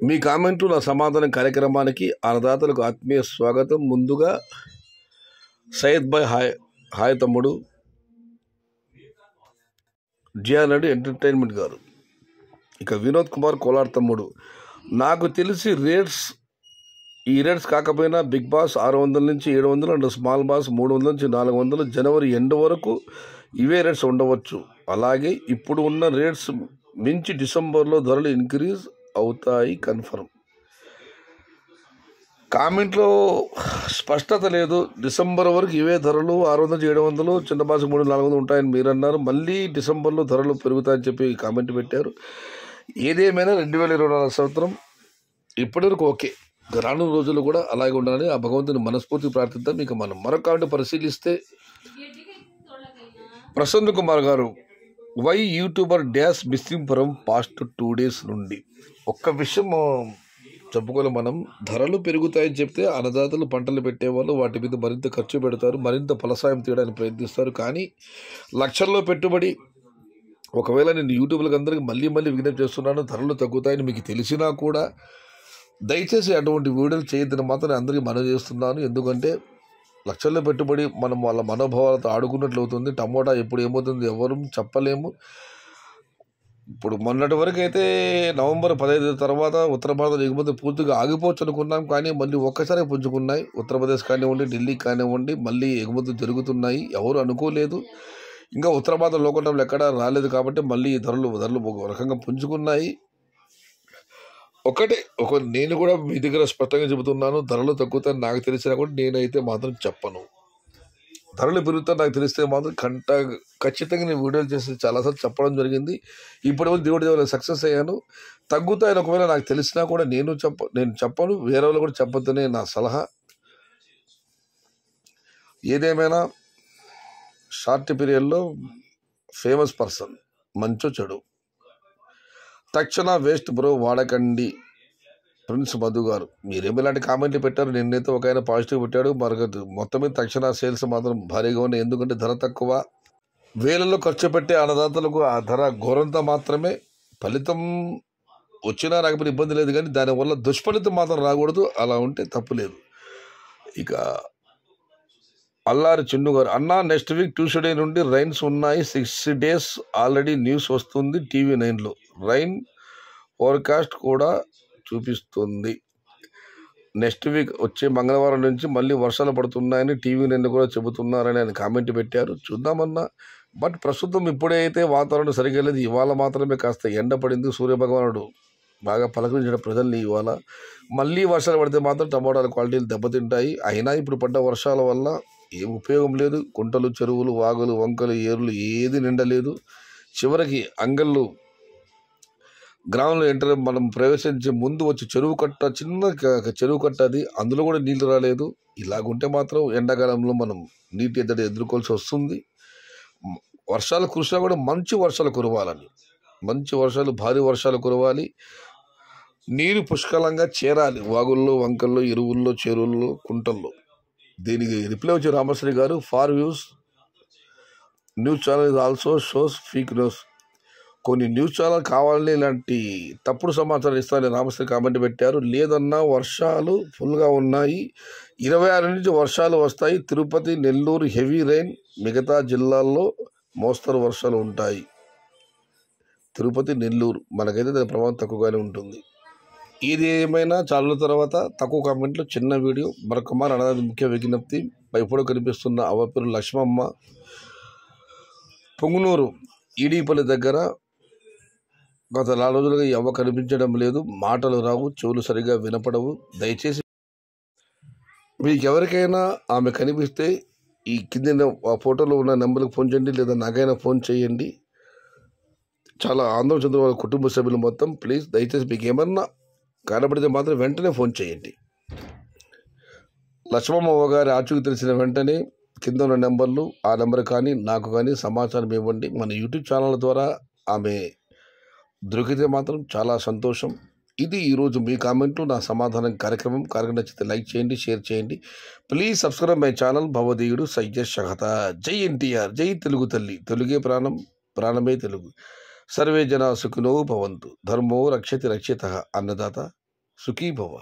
మీ కామెంట్లు నా సమాధానం కార్యక్రమానికి అన్నదాతలకు ఆత్మీయ స్వాగతం. ముందుగా సయ్యద్ భాయ్ హాయ్ తమ్ముడు, జిఆర్ రెడ్డి ఎంటర్టైన్మెంట్ గారు, ఇక వినోద్ కుమార్ కోలార్ తమ్ముడు. నాకు తెలిసి ఈ రేట్స్ కాకపోయినా బిగ్ బాస్ 600 నుంచి 700 అండ్ స్మాల్ బాస్ 300 నుంచి 400 జనవరి ఎండ్ వరకు ఇవే రేట్స్ ఉండవచ్చు. అలాగే ఇప్పుడు ఉన్న రేట్స్ మించి డిసెంబర్లో ధరలు ఇంక్రీజ్ అవుతాయి కన్ఫర్మ్. కామెంట్లో స్పష్టత లేదు. డిసెంబర్ వరకు ఇవే ధరలు 600 700, చిన్న బాస్ 300 400 ఉంటాయని మీరు అన్నారు. మళ్ళీ డిసెంబర్లో ధరలు పెరుగుతాయని చెప్పి కామెంట్ పెట్టారు. ఏదేమైనా 2024 సంవత్సరం ఇప్పటివరకు ఓకే, రానున్న రోజులు కూడా అలాగే ఉండాలని ఆ భగవంతుని మనస్ఫూర్తి ప్రార్థిద్దాం. ఇక మనం మరొక కామెంట్ పరిశీలిస్తే Prasanna Kumar garu, why YouTuber dash missing from past 2 days నుండి. ఒక్క విషయం చెప్పుకోవాలి, మనం ధరలు పెరుగుతాయని చెప్తే అన్నదాతలు పంటలు పెట్టేవాళ్ళు వాటి మీద మరింత ఖర్చు పెడతారు, మరింత ఫలసాయం తీయడానికి ప్రయత్నిస్తారు. కానీ లక్షల్లో పెట్టుబడి, ఒకవేళ నేను యూట్యూబ్లకు అందరికీ మళ్ళీ విజ్ఞప్తి చేస్తున్నాను, ధరలు తగ్గుతాయని మీకు తెలిసినా కూడా దయచేసి అటువంటి వీడియోలు చేయొద్దని మాత్రం నేను అందరికీ మనవి చేస్తున్నాను. ఎందుకంటే లక్షల్లో పెట్టుబడి మనం వాళ్ళ మనోభావాలతో ఆడుకున్నట్లు అవుతుంది. టమోటా ఎప్పుడు ఏమవుతుంది ఎవరు చెప్పలేము. ఇప్పుడు మొన్నటి వరకు అయితే నవంబర్ 15 తర్వాత ఉత్తర భారత ఎగుమతి పూర్తిగా ఆగిపోవచ్చు అనుకున్నాం. కానీ మళ్ళీ ఒక్కసారి పుంజుకున్నాయి. ఉత్తరప్రదేశ్ కానివ్వండి, ఢిల్లీ కానివ్వండి, మళ్ళీ ఎగుమతులు జరుగుతున్నాయి. ఎవరు అనుకోలేదు. ఇంకా ఉత్తర భారత లోకటంలో ఎక్కడా రాలేదు కాబట్టి మళ్ళీ ధరలు ఒక రకంగా పుంజుకున్నాయి. నేను కూడా మీ దగ్గర స్పష్టంగా చెబుతున్నాను, ధరలు తగ్గుతాయని నాకు తెలిసినా కూడా నేనైతే మాత్రం చెప్పను. ధరలు పెరుగుతాయి నాకు తెలిస్తే మాత్రం ఖచ్చితంగా నేను వీడియోలు చేసి చాలాసార్లు చెప్పడం జరిగింది. ఇప్పటివరకు దేవుడి సక్సెస్ అయ్యాను. తగ్గుతాయని ఒకవేళ నాకు తెలిసినా కూడా నేను చెప్పను, వేరే వాళ్ళు కూడా చెప్పొద్దనే నా సలహా. ఏదేమైనా షార్ట్ పీరియడ్లో ఫేమస్ పర్సన్, మంచో చెడు, తక్షణ వేస్ట్ బ్రో వాడకండి. ప్రిన్స్ మధు గారు, మీరేమి ఇలాంటి కామెంట్లు పెట్టారు. నిన్నైతే ఒక ఆయన పాజిటివ్ పెట్టాడు, మరొకటి మొత్తం మీద తక్షణ సేల్స్ మాత్రం భారీగా ఉన్నాయి. ఎందుకంటే ధర తక్కువ, వేలలో ఖర్చు పెట్టే అన్నదాతలకు ఆ ధర ఘోరంతా మాత్రమే. ఫలితం వచ్చినా రాకపోయినా ఇబ్బంది లేదు, కానీ దానివల్ల దుష్ఫలితం మాత్రం రాకూడదు. అలా ఉంటే తప్పు లేదు. ఇక అల్లారి చిన్ను గారు, అన్నా నెక్స్ట్ వీక్ ట్యూస్డే నుండి రైన్స్ ఉన్నాయి, 6 days ఆల్రెడీ న్యూస్ వస్తుంది టీవీ 9లో. రైన్ ఫోర్కాస్ట్ కూడా చూపిస్తుంది. నెక్స్ట్ వీక్ వచ్చే మంగళవారం నుంచి మళ్ళీ వర్షాలు పడుతున్నాయని టీవీ 9 కూడా చెబుతున్నారని ఆయన కామెంట్ పెట్టారు. చూద్దామన్నా. బట్ ప్రస్తుతం ఇప్పుడైతే వాతావరణం సరిగా లేదు. ఇవాళ మాత్రమే కాస్త ఎండ పడింది. సూర్యభగవానుడు బాగా పలకరించిన ప్రజల్ని. ఇవాళ మళ్ళీ వర్షాలు పడితే మాత్రం టమోటాల క్వాలిటీలు దెబ్బతింటాయి. అయినా ఇప్పుడు పడ్డ వర్షాల వల్ల ఏం ఉపయోగం లేదు. కుంటలు, చెరువులు, వాగులు, వంకలు, ఏరులు ఏది నిండలేదు. చివరికి అంగళ్ళు గ్రామంలో మనం ప్రవేశించే ముందు వచ్చి చిన్న చెరువు కట్ట అది, అందులో కూడా నీళ్లు రాలేదు. ఇలాగుంటే మాత్రం ఎండాకాలంలో మనం నీటి ఎద్దడి ఎదుర్కోవాల్సి వస్తుంది. వర్షాలు కురిసినా కూడా మంచి వర్షాలు కురవాలని, మంచి వర్షాలు, భారీ వర్షాలు కురవాలి. నీరు పుష్కలంగా చేరాలి వాగుల్లో, వంకల్లో, ఎరువుల్లో, చెరువుల్లో, కుంటల్లో. దీనికి రిప్లై వచ్చి Ramashri garu, far views news channel is also shows fake news. కొన్ని న్యూస్ ఛానల్ కావాలని ఇలాంటి తప్పుడు సమాచారం ఇస్తారని రామశ్రీ కామెంట్ పెట్టారు. లేదన్నా, వర్షాలు ఫుల్గా ఉన్నాయి. 26 నుంచి వర్షాలు వస్తాయి. తిరుపతి, నెల్లూరు హెవీ రైన్, మిగతా జిల్లాల్లో మోస్తరు వర్షాలు ఉంటాయి. తిరుపతి, నెల్లూరు మనకైతే దాని ప్రభావం తక్కువగానే ఉంటుంది. ఇది ఏమైనా చాలా తర్వాత తక్కువ కామెంట్లు, చిన్న వీడియో. మరొక మారు అన్నది ముఖ్య విజ్ఞప్తి. ఇప్పుడు కనిపిస్తున్న అవపేరు లక్ష్మమ్మ, పొంగునూరు ఈడీపల్లి దగ్గర గత 4 రోజులుగా ఎవ్వ కనిపించడం లేదు. మాటలు రావు, చెవులు సరిగా వినపడవు. దయచేసి మీకు ఎవరికైనా ఆమె కనిపిస్తే ఈ కింద ఆ ఫోటోలో ఉన్న నెంబర్కి ఫోన్ చేయండి, లేదా నాకైనా ఫోన్ చేయండి. చాలా ఆందోళన చెందిన వాళ్ళ కుటుంబ సభ్యులు మొత్తం ప్లీజ్ దయచేసి మీకు ఏమన్నా కనబడితే మాత్రం వెంటనే ఫోన్ చేయండి. లక్ష్మమ్మ గారి ఆచూకీ తెలిసిన వెంటనే కింద ఉన్న నెంబర్లు, ఆ నెంబర్ కానీ నాకు కానీ సమాచారం ఇవ్వండి. మన యూట్యూబ్ ఛానల్ ద్వారా ఆమె దొరికితే మాత్రం చాలా సంతోషం. ఇది ఈరోజు మీ కామెంట్లు, నా సమాధానం కార్యక్రమం. నచ్చితే లైక్ చేయండి, షేర్ చేయండి. Please subscribe my channel. భవదీయుడు సయ్యద్ షహత. జై ఎన్టీఆర్, జై తెలుగు తల్లి. తెలుగే ప్రాణం, ప్రాణమే తెలుగు. సర్వే జనా సుఖినో భవంతు. ధర్మో రక్షతి రక్షితః. అన్నదాత సుఖీ భవ.